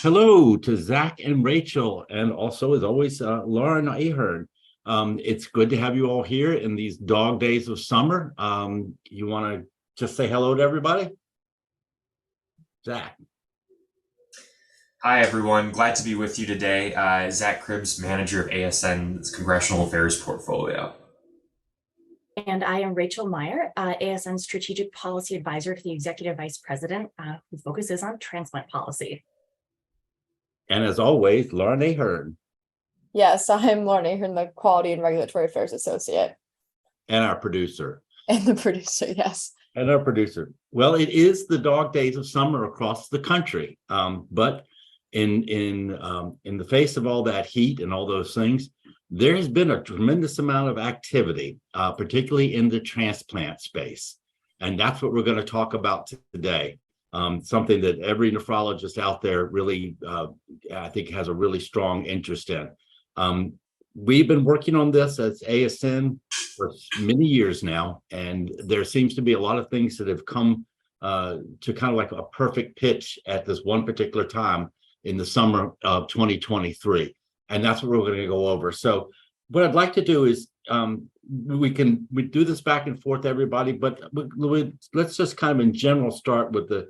Hello to Zach and Rachel, and also, as always, Lauren Ahern. It's good to have you all here in these dog days of summer. You want to just say hello to everybody? Zach. Hi, everyone. Glad to be with you today. Zach Cribbs, manager of ASN's Congressional Affairs portfolio. And I am Rachel Meyer, ASN Strategic Policy Advisor to the Executive Vice President, who focuses on transplant policy. And as always, Lauren Ahern. Yes, I'm Lauren Ahern, the Quality and Regulatory Affairs Associate. And our producer. And the producer, yes. And our producer. Well, it is the dog days of summer across the country. But in the face of all that heat and all those things, there has been a tremendous amount of activity, particularly in the transplant space. And that's what we're going to talk about today. Something that every nephrologist out there really, I think, has a really strong interest in. We've been working on this as ASN for many years now, and there seems to be a lot of things that have come to kind of like a perfect pitch at this one particular time in the summer of 2023. And that's what we're going to go over. So what I'd like to do is we do this back and forth, everybody, but let's just kind of in general start with the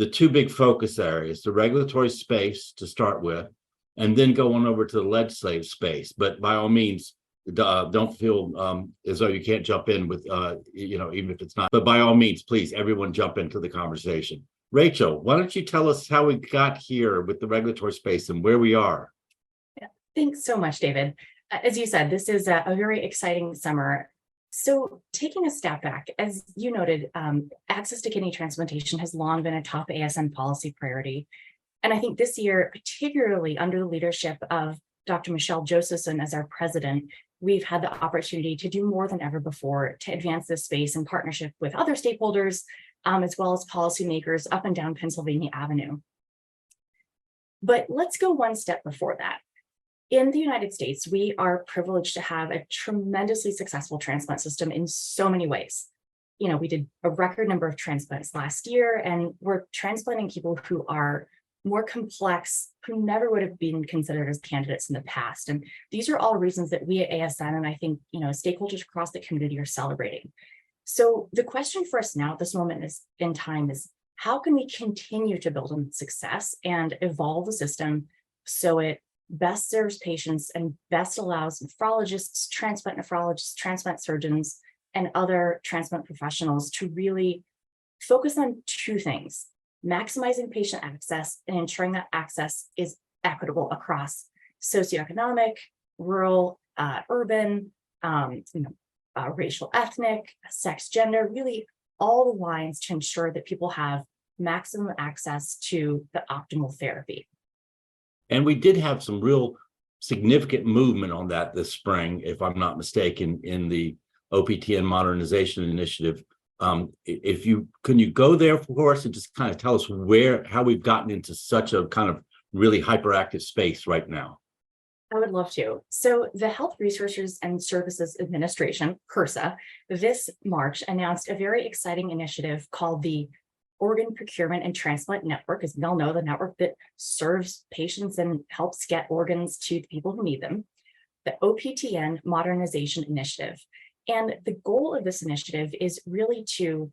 two big focus areas, the regulatory space to start with, and then go on over to the legislative space. But by all means, don't feel as though you can't jump in with, even if it's not. But by all means, please, everyone jump into the conversation. Rachel, why don't you tell us how we got here with the regulatory space and where we are? Yeah, thanks so much, David. As you said, this is a very exciting summer. So taking a step back, as you noted, access to kidney transplantation has long been a top ASN policy priority. And I think this year, particularly under the leadership of Dr. Michelle Josephson as our president, we've had the opportunity to do more than ever before to advance this space in partnership with other stakeholders, as well as policymakers up and down Pennsylvania Avenue. But let's go one step before that. In the United States, we are privileged to have a tremendously successful transplant system in so many ways. You know, we did a record number of transplants last year, and we're transplanting people who are more complex, who never would have been considered as candidates in the past. And these are all reasons that we at ASN, and I think, stakeholders across the community are celebrating. So the question for us now at this moment in time is, how can we continue to build on success and evolve the system so it best serves patients and best allows nephrologists, transplant surgeons, and other transplant professionals to really focus on two things: maximizing patient access and ensuring that access is equitable across socioeconomic, rural, urban, racial, ethnic, sex, gender, really all the lines to ensure that people have maximum access to the optimal therapy. And we did have some real significant movement on that this spring, if I'm not mistaken, in the OPTN modernization initiative. Can you go there for us and just kind of tell us how we've gotten into such a kind of really hyperactive space right now? I would love to. So the Health Resources and Services Administration, HRSA, this March announced a very exciting initiative called the Organ Procurement and Transplant Network, as we all know, the network that serves patients and helps get organs to the people who need them, the OPTN Modernization Initiative. And the goal of this initiative is really to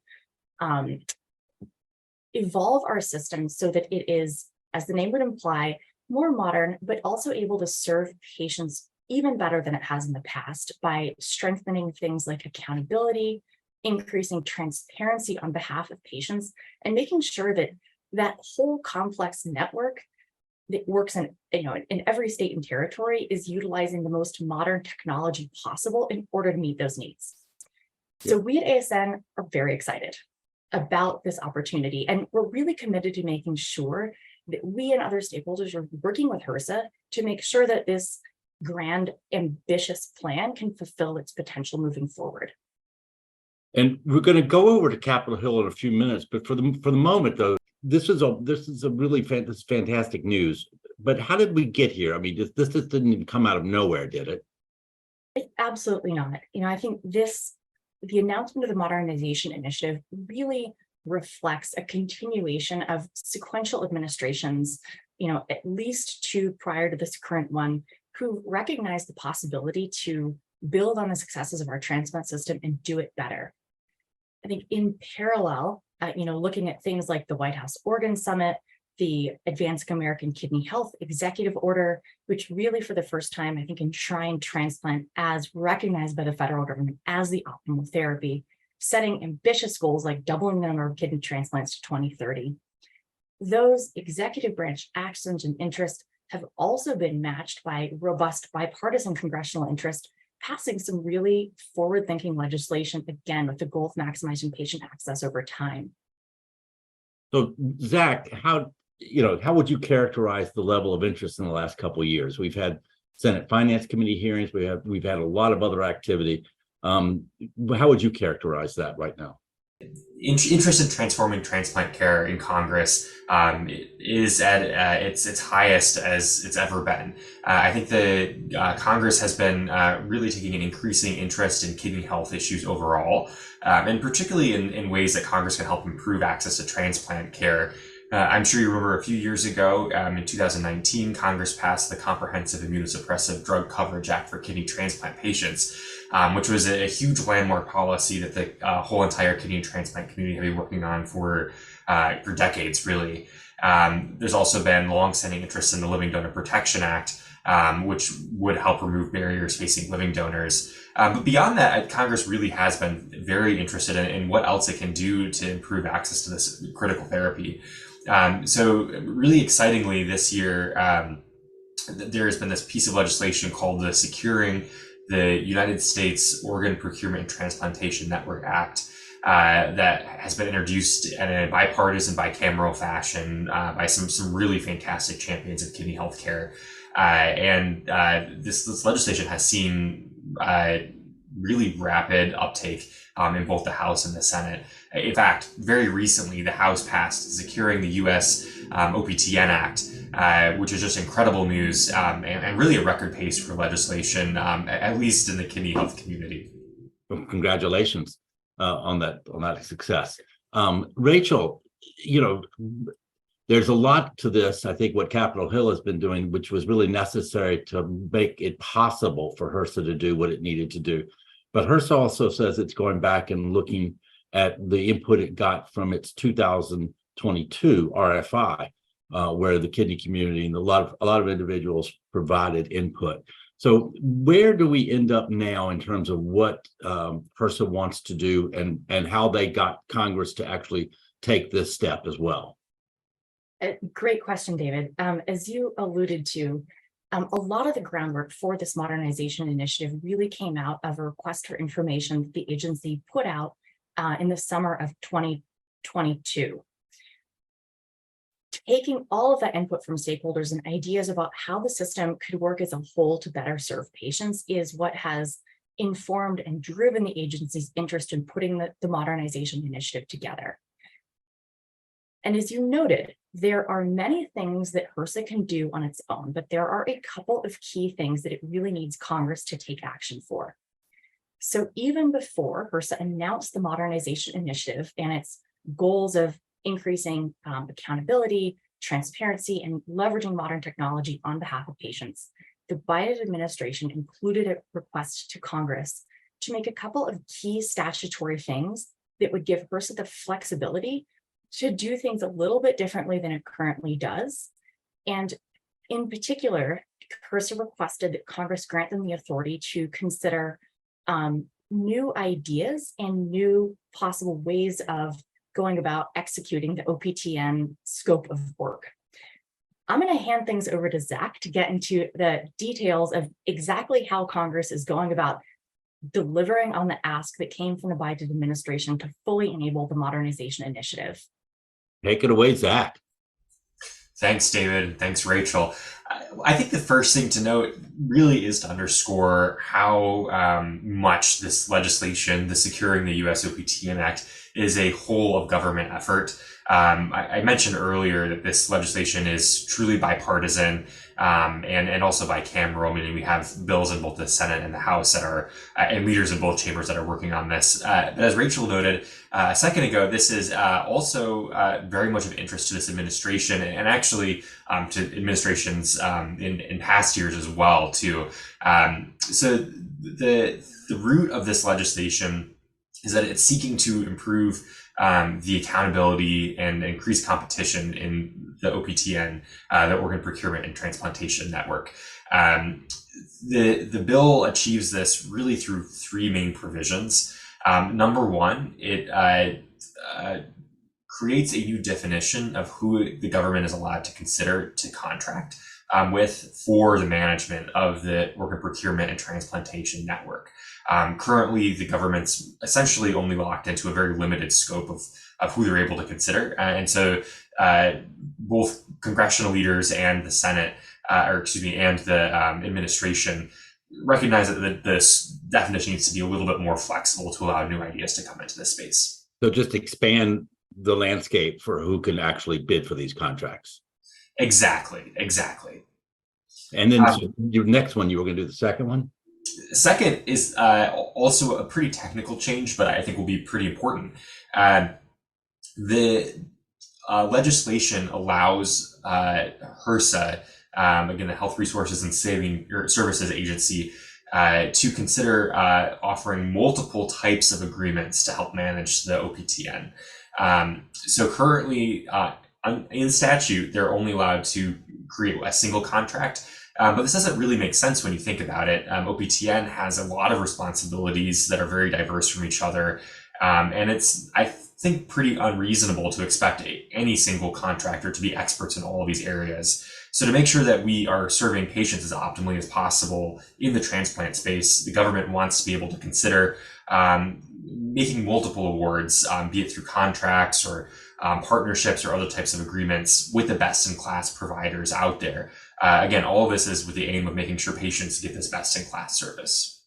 evolve our system so that it is, as the name would imply, more modern, but also able to serve patients even better than it has in the past by strengthening things like accountability, increasing transparency on behalf of patients, and making sure that that whole complex network that works in every state and territory is utilizing the most modern technology possible in order to meet those needs. So we at ASN are very excited about this opportunity, and we're really committed to making sure that we and other stakeholders are working with HRSA to make sure that this grand, ambitious plan can fulfill its potential moving forward. And we're going to go over to Capitol Hill in a few minutes, but for the moment, though, this is a really fantastic news. But how did we get here? I mean, this just didn't even come out of nowhere, did it? Absolutely not. I think the announcement of the Modernization Initiative really reflects a continuation of sequential administrations at least two prior to this current one, who recognized the possibility to build on the successes of our transplant system and do it better. I think in parallel, looking at things like the White House Organ Summit, the Advancing American Kidney Health Executive Order, which really for the first time, I think, enshrined transplant as recognized by the federal government as the optimal therapy, setting ambitious goals like doubling the number of kidney transplants to 2030. Those executive branch actions and interests have also been matched by robust bipartisan congressional interest, passing some really forward-thinking legislation, again, with the goal of maximizing patient access over time. So, Zach, how would you characterize the level of interest in the last couple of years? We've had Senate Finance Committee hearings. We've had a lot of other activity. How would you characterize that right now? Interest in transforming transplant care in Congress is at its highest as it's ever been. I think the Congress has been really taking an increasing interest in kidney health issues overall, and particularly in ways that Congress can help improve access to transplant care. I'm sure you remember a few years ago, in 2019, Congress passed the Comprehensive Immunosuppressive Drug Coverage Act for kidney transplant patients, which was a huge landmark policy that the whole entire kidney transplant community have been working on for decades, really. There's also been longstanding interest in the Living Donor Protection Act, which would help remove barriers facing living donors. But beyond that, Congress really has been very interested in what else it can do to improve access to this critical therapy. So really excitingly this year, there has been this piece of legislation called the Securing the United States Organ Procurement and Transplantation Network Act, that has been introduced in a bipartisan, bicameral fashion by some really fantastic champions of kidney health care. And this legislation has seen really rapid uptake in both the House and the Senate. In fact, very recently, the House passed Securing the U.S. OPTN Act, which is just incredible news and really a record pace for legislation, at least in the kidney health community. Well, congratulations on that success. Rachel, there's a lot to this. I think what Capitol Hill has been doing, which was really necessary to make it possible for HRSA to do what it needed to do. But HRSA also says it's going back and looking at the input it got from its 2022 RFI, where the kidney community and a lot of individuals provided input. So where do we end up now in terms of what HRSA wants to do and how they got Congress to actually take this step as well? Great question, David. As you alluded to, a lot of the groundwork for this modernization initiative really came out of a request for information that the agency put out in the summer of 2022. Taking all of that input from stakeholders and ideas about how the system could work as a whole to better serve patients is what has informed and driven the agency's interest in putting the modernization initiative together. And as you noted, there are many things that HRSA can do on its own, but there are a couple of key things that it really needs Congress to take action for. So even before HRSA announced the modernization initiative and its goals of increasing accountability, transparency, and leveraging modern technology on behalf of patients, the Biden administration included a request to Congress to make a couple of key statutory things that would give HRSA the flexibility to do things a little bit differently than it currently does. And in particular, HRSA requested that Congress grant them the authority to consider new ideas and new possible ways of going about executing the OPTN scope of work. I'm going to hand things over to Zach to get into the details of exactly how Congress is going about delivering on the ask that came from the Biden administration to fully enable the modernization initiative. Take it away, Zach. Thanks, David. Thanks, Rachel. I think the first thing to note really is to underscore how much this legislation, the Securing the U.S. OPTN Act, is a whole of government effort. I mentioned earlier that this legislation is truly bipartisan and also bicameral, meaning we have bills in both the Senate and the House that are, and leaders in both chambers that are working on this. But as Rachel noted a second ago, this is also very much of interest to this administration and actually to administrations in past years as well too. So the root of this legislation is that it's seeking to improve the accountability and increase competition in the OPTN, the Organ Procurement and Transplantation Network. The bill achieves this really through three main provisions. Number one, it creates a new definition of who the government is allowed to consider to contract with for the management of the organ procurement and transplantation network. Currently, the government's essentially only locked into a very limited scope of who they're able to consider. And so both congressional leaders and the Senate, and the administration recognize that this definition needs to be a little bit more flexible to allow new ideas to come into this space. So just expand the landscape for who can actually bid for these contracts. Exactly. And then your next one, you were going to do the second one? Second is also a pretty technical change, but I think will be pretty important. The legislation allows HRSA, again, the Health Resources and Services Agency, to consider offering multiple types of agreements to help manage the OPTN. So currently, in statute, they're only allowed to create a single contract. But this doesn't really make sense when you think about it. OPTN has a lot of responsibilities that are very diverse from each other. And it's, I think, pretty unreasonable to expect any single contractor to be experts in all of these areas. So to make sure that we are serving patients as optimally as possible in the transplant space, the government wants to be able to consider making multiple awards, be it through contracts or partnerships or other types of agreements with the best-in-class providers out there. Again, all of this is with the aim of making sure patients get this best-in-class service.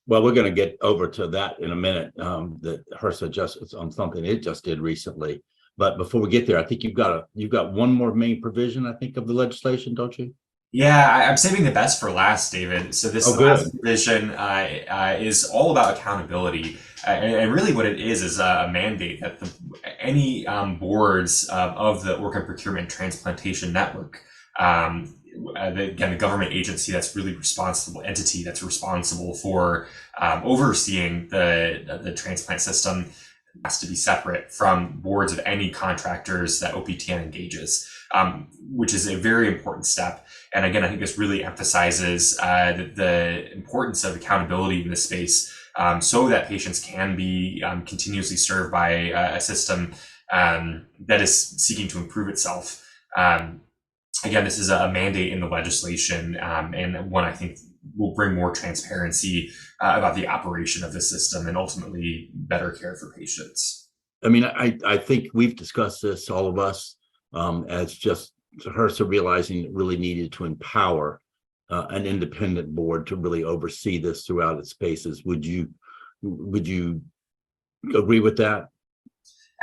Well, we're going to get over to that in a minute. That HRSA just on something it just did recently. But before we get there, I think you've got one more main provision, I think, of the legislation, don't you? Yeah, I'm saving the best for last, David. So this last provision is all about accountability. And really what it is a mandate that any boards of the Organ Procurement and Transplantation Network, the government agency that's really entity that's responsible for overseeing the transplant system, has to be separate from boards of any contractors that OPTN engages, which is a very important step. And again, I think this really emphasizes the importance of accountability in this space, so that patients can be continuously served by a system that is seeking to improve itself. Again, this is a mandate in the legislation, and one I think will bring more transparency about the operation of the system and ultimately better care for patients. I mean, I think we've discussed this, all of us, as just HRSA realizing it really needed to empower an independent board to really oversee this throughout its spaces. Would you agree with that?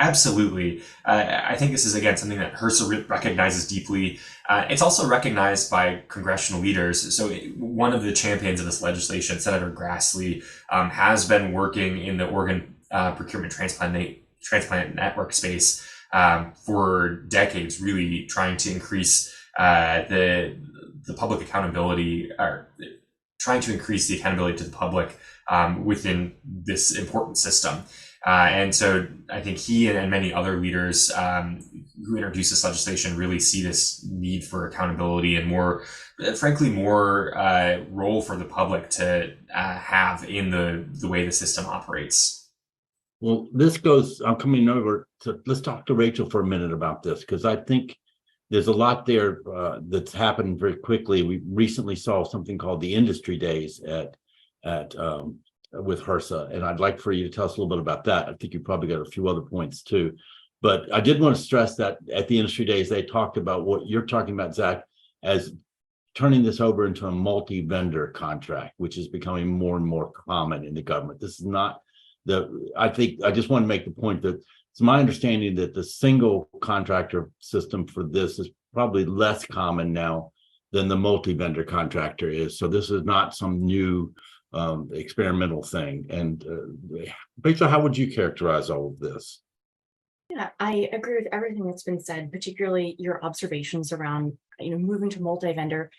Absolutely. I think this is, again, something that HRSA recognizes deeply. It's also recognized by congressional leaders. So one of the champions of this legislation, Senator Grassley, has been working in the organ procurement transplant network space for decades, really trying to increase the public accountability, or trying to increase the accountability to the public within this important system. And so I think he and many other leaders who introduced this legislation really see this need for accountability and more role for the public to have in the way the system operates. Well, I'm coming over to, let's talk to Rachel for a minute about this, because I think there's a lot there that's happened very quickly. We recently saw something called the Industry Days with HRSA, and I'd like for you to tell us a little bit about that. I think you probably got a few other points too, but I did want to stress that at the Industry Days, they talked about what you're talking about, Zach, as turning this over into a multi-vendor contract, which is becoming more and more common in the government. This is not I just want to make the point that it's my understanding that the single contractor system for this is probably less common now than the multi-vendor contractor is. So this is not some new experimental thing. And Rachel, how would you characterize all of this? Yeah, I agree with everything that's been said, particularly your observations around, moving to multi-vendor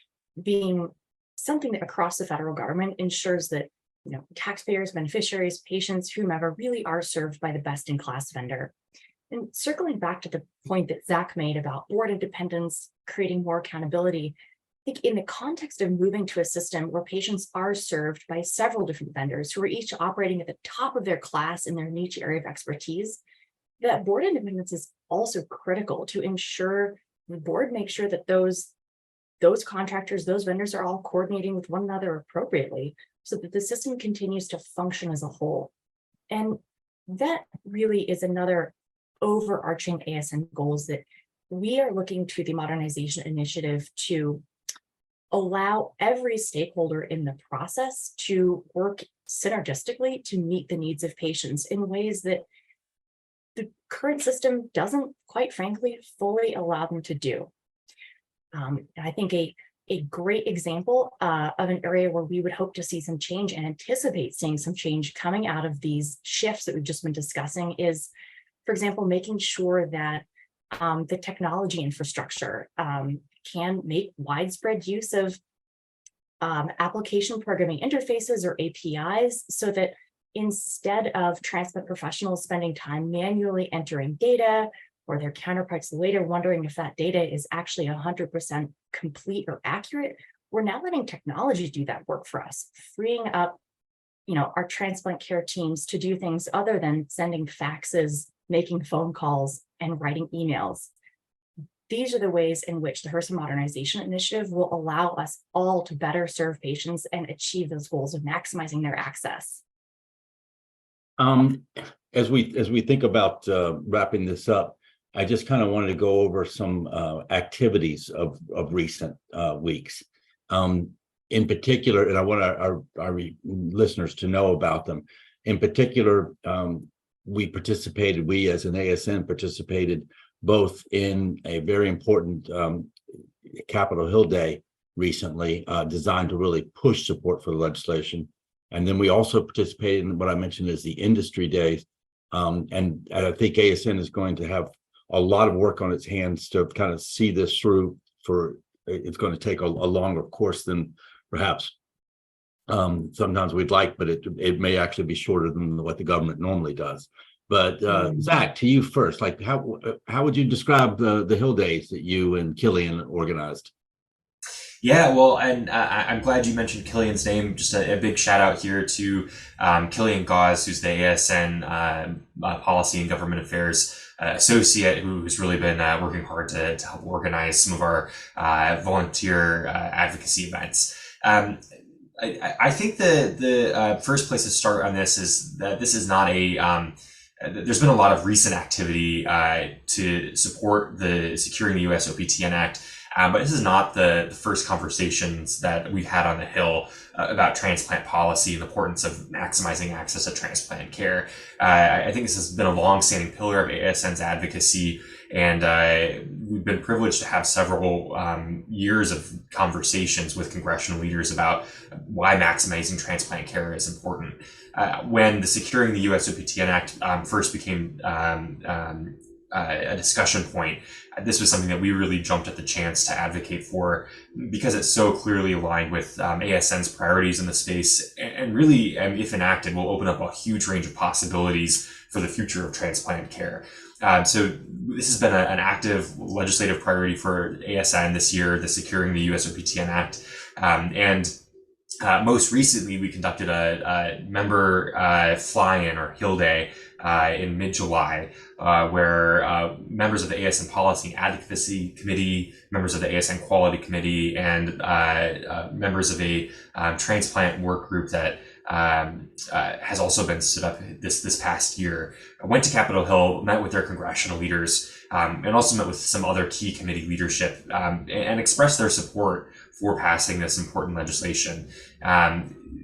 being something that across the federal government ensures that, taxpayers, beneficiaries, patients, whomever really are served by the best in class vendor. And circling back to the point that Zach made about board independence, creating more accountability, I think in the context of moving to a system where patients are served by several different vendors who are each operating at the top of their class in their niche area of expertise, that board independence is also critical to ensure the board makes sure that those contractors, those vendors are all coordinating with one another appropriately so that the system continues to function as a whole. And that really is another overarching ASN goals that we are looking to the modernization initiative to allow every stakeholder in the process to work synergistically to meet the needs of patients in ways that the current system doesn't, quite frankly, fully allow them to do. I think a great example of an area where we would hope to see some change and anticipate seeing some change coming out of these shifts that we've just been discussing is, for example, making sure that the technology infrastructure can make widespread use of application programming interfaces or APIs so that instead of transplant professionals spending time manually entering data or their counterparts later wondering if that data is actually 100% complete or accurate, we're now letting technology do that work for us, freeing up our transplant care teams to do things other than sending faxes, making phone calls, and writing emails. These are the ways in which the HRSA Modernization Initiative will allow us all to better serve patients and achieve those goals of maximizing their access. As we think about wrapping this up, I just kind of wanted to go over some activities of recent weeks. In particular, and I want our listeners to know about them. In particular, we as an ASN participated both in a very important Capitol Hill Day recently, designed to really push support for the legislation. And then we also participated in what I mentioned as the industry days. And I think ASN is going to have a lot of work on its hands to kind of see this through. It's going to take a longer course than perhaps sometimes we'd like, but it may actually be shorter than what the government normally does. But Zach, to you first, like how would you describe the Hill Days that you and Killian organized? Yeah, well, and I'm glad you mentioned Killian's name. Just a big shout out here to Killian Gauze, who's the ASN Policy and Government Affairs associate, who's really been working hard to help organize some of our volunteer advocacy events. I think the first place to start on this is that this is not there's been a lot of recent activity to support the securing the U.S. OPTN Act. But this is not the first conversations that we've had on the Hill about transplant policy and the importance of maximizing access to transplant care. I think this has been a long-standing pillar of ASN's advocacy, and we've been privileged to have several years of conversations with congressional leaders about why maximizing transplant care is important. When the Securing the U.S. OPTN Act first became a discussion point, this was something that we really jumped at the chance to advocate for because it's so clearly aligned with ASN's priorities in the space, and really, if enacted, will open up a huge range of possibilities for the future of transplant care. So this has been an active legislative priority for ASN this year, the Securing the U.S. OPTN Act. Most recently, we conducted a member fly-in or Hill Day in mid-July, where members of the ASN Policy and Advocacy Committee, members of the ASN Quality Committee, and members of a transplant work group that has also been stood up this past year, went to Capitol Hill, met with their congressional leaders, and also met with some other key committee leadership, and expressed their support for passing this important legislation.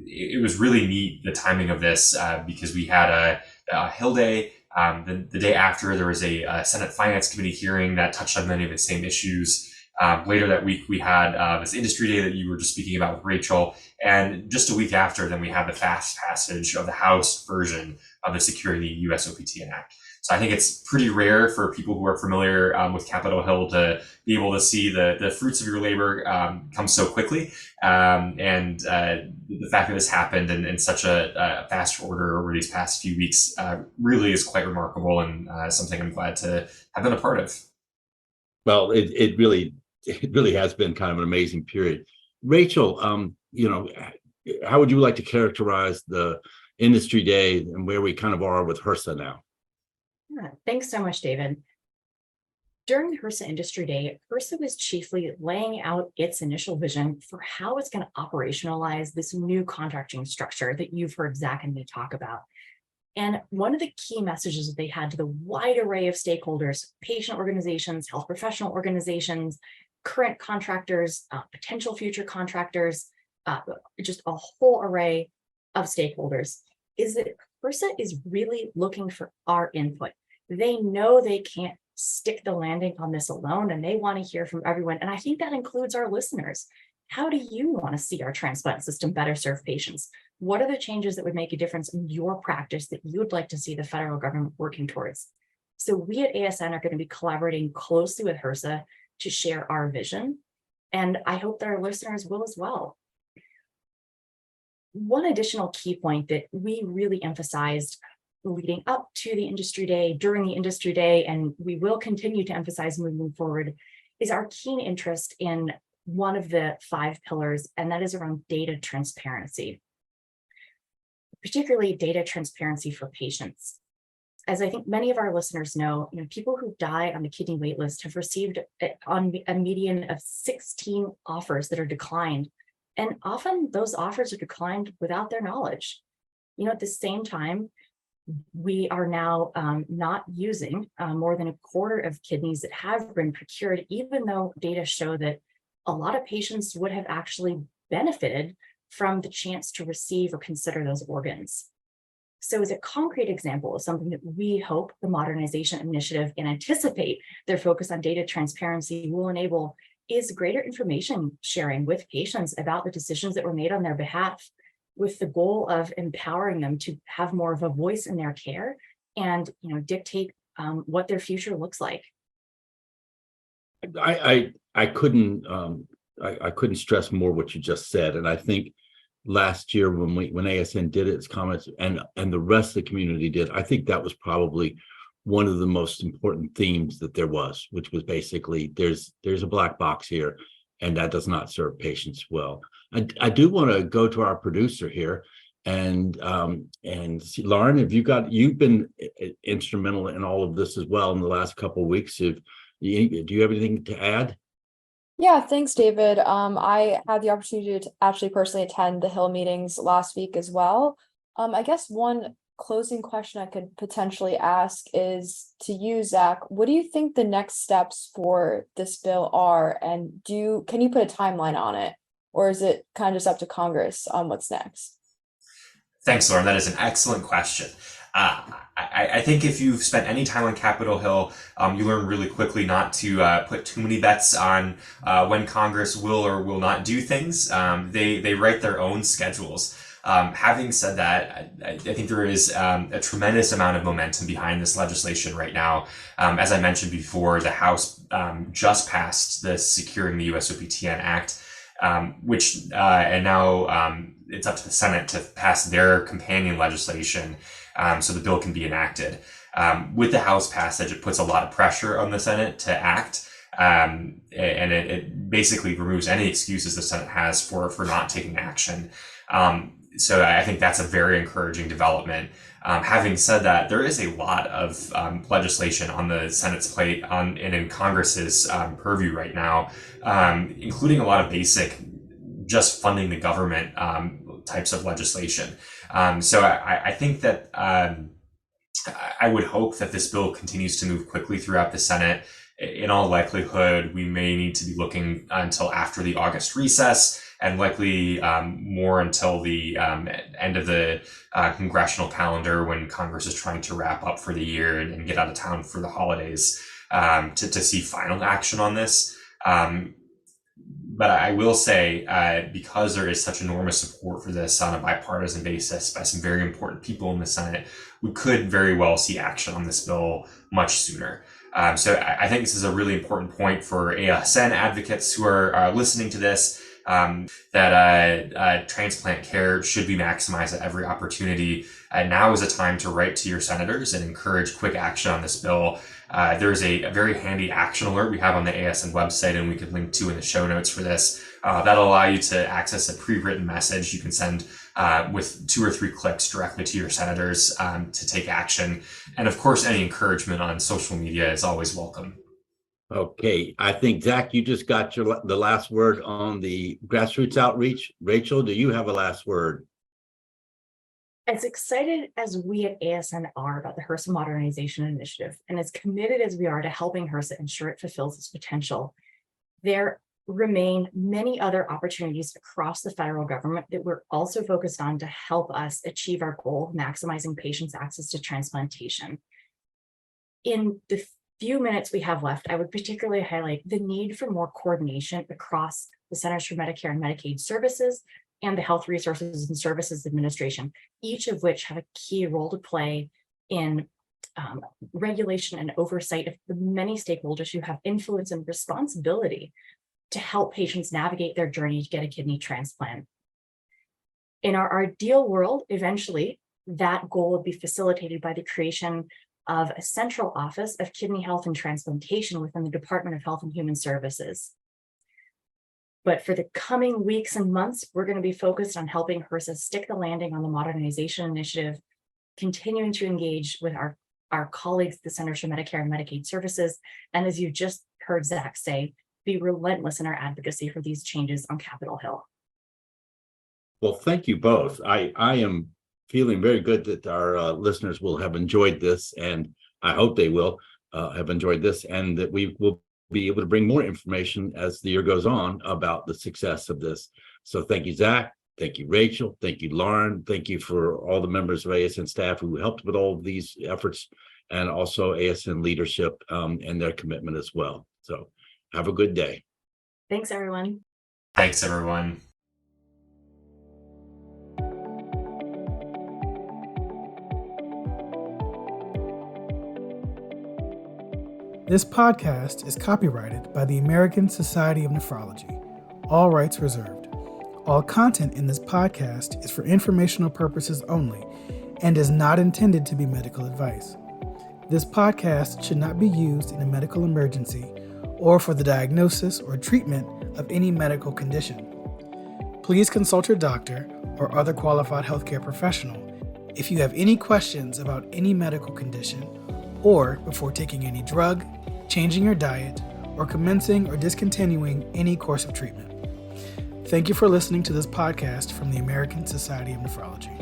It was really neat, the timing of this, because we had a Hill Day. The day after, there was a Senate Finance Committee hearing that touched on many of the same issues. Later that week, we had this industry day that you were just speaking about with Rachel. And just a week after, then we had the fast passage of the House version of the Securing the U.S. OPTN Act. So I think it's pretty rare for people who are familiar with Capitol Hill to be able to see the fruits of your labor come so quickly. And the fact that this happened in such a fast order over these past few weeks really is quite remarkable, and something I'm glad to have been a part of. Well, it really has been kind of an amazing period. Rachel, how would you like to characterize the industry day and where we kind of are with HRSA now? Yeah, thanks so much, David. During the HRSA Industry Day, HRSA was chiefly laying out its initial vision for how it's going to operationalize this new contracting structure that you've heard Zach and me talk about. And one of the key messages that they had to the wide array of stakeholders, patient organizations, health professional organizations, current contractors, potential future contractors, just a whole array of stakeholders, is that HRSA is really looking for our input. They know they can't stick the landing on this alone, and they want to hear from everyone. And I think that includes our listeners. How do you want to see our transplant system better serve patients? What are the changes that would make a difference in your practice that you would like to see the federal government working towards? So we at ASN are going to be collaborating closely with HRSA to share our vision, and I hope that our listeners will as well. One additional key point that we really emphasized leading up to the industry day, during the industry day, and we will continue to emphasize moving forward, is our keen interest in one of the 5 pillars, and that is around data transparency, particularly data transparency for patients. As I think many of our listeners know, people who die on the kidney wait list have received on a median of 16 offers that are declined. And often those offers are declined without their knowledge. At the same time, we are now not using more than a quarter of kidneys that have been procured, even though data show that a lot of patients would have actually benefited from the chance to receive or consider those organs. So as a concrete example of something that we hope the modernization initiative and anticipate their focus on data transparency will enable is greater information sharing with patients about the decisions that were made on their behalf, with the goal of empowering them to have more of a voice in their care and dictate what their future looks like. I couldn't stress more what you just said, and I think last year when ASN did its comments and the rest of the community did, I think that was probably one of the most important themes that there was, which was basically there's a black box here, and that does not serve patients well. I do want to go to our producer here and see, Lauren, you've been instrumental in all of this as well in the last couple of weeks. Do you have anything to add? Yeah, thanks, David. I had the opportunity to actually personally attend the Hill meetings last week as well. I guess one closing question I could potentially ask is to you, Zach. What do you think the next steps for this bill are, and can you put a timeline on it, or is it kind of just up to Congress on what's next? Thanks, Lauren. That is an excellent question. I think if you've spent any time on Capitol Hill, you learn really quickly not to put too many bets on when Congress will or will not do things. They write their own schedules. Having said that, I think there is a tremendous amount of momentum behind this legislation right now. As I mentioned before, the House just passed the Securing the U.S. OPTN Act, which and now it's up to the Senate to pass their companion legislation so the bill can be enacted. With the House passage, it puts a lot of pressure on the Senate to act. And it basically removes any excuses the Senate has for not taking action. So I think that's a very encouraging development. Having said that, there is a lot of legislation on the Senate's plate and in Congress's purview right now, including a lot of basic just funding the government types of legislation. So I think that I would hope that this bill continues to move quickly throughout the Senate. In all likelihood, we may need to be looking until after the August recess, and likely more until the end of the congressional calendar, when Congress is trying to wrap up for the year and get out of town for the holidays, to see final action on this. But I will say, because there is such enormous support for this on a bipartisan basis by some very important people in the Senate, we could very well see action on this bill much sooner. So I think this is a really important point for ASN advocates who are listening to this, that transplant care should be maximized at every opportunity. Now is a time to write to your senators and encourage quick action on this bill. There's a very handy action alert we have on the ASN website, and we can link to in the show notes for this. That'll allow you to access a pre-written message you can send with 2 or 3 clicks directly to your senators to take action. And of course, any encouragement on social media is always welcome. Okay, I think, Zach, you just got the last word on the grassroots outreach. Rachel, do you have a last word? As excited as we at ASN are about the HRSA Modernization Initiative, and as committed as we are to helping HRSA ensure it fulfills its potential, there remain many other opportunities across the federal government that we're also focused on to help us achieve our goal of maximizing patients' access to transplantation. In the few minutes we have left, I would particularly highlight the need for more coordination across the Centers for Medicare and Medicaid Services and the Health Resources and Services Administration, each of which have a key role to play in regulation and oversight of the many stakeholders who have influence and responsibility to help patients navigate their journey to get a kidney transplant. In our ideal world, eventually, that goal would be facilitated by the creation of a central office of kidney health and transplantation within the Department of Health and Human Services. But for the coming weeks and months, we're going to be focused on helping HRSA stick the landing on the Modernization Initiative, continuing to engage with our colleagues, the Centers for Medicare and Medicaid Services, and as you just heard Zach say, be relentless in our advocacy for these changes on Capitol Hill. Well, thank you both. I am feeling very good that our listeners will have enjoyed this, and I hope they will have enjoyed this, and that we will be able to bring more information as the year goes on about the success of this. So thank you, Zach. Thank you, Rachel. Thank you, Lauren. Thank you for all the members of ASN staff who helped with all of these efforts, and also ASN leadership and their commitment as well. So have a good day. Thanks, everyone. Thanks, everyone. This podcast is copyrighted by the American Society of Nephrology. All rights reserved. All content in this podcast is for informational purposes only and is not intended to be medical advice. This podcast should not be used in a medical emergency or for the diagnosis or treatment of any medical condition. Please consult your doctor or other qualified healthcare professional if you have any questions about any medical condition or before taking any drug, changing your diet, or commencing or discontinuing any course of treatment. Thank you for listening to this podcast from the American Society of Nephrology.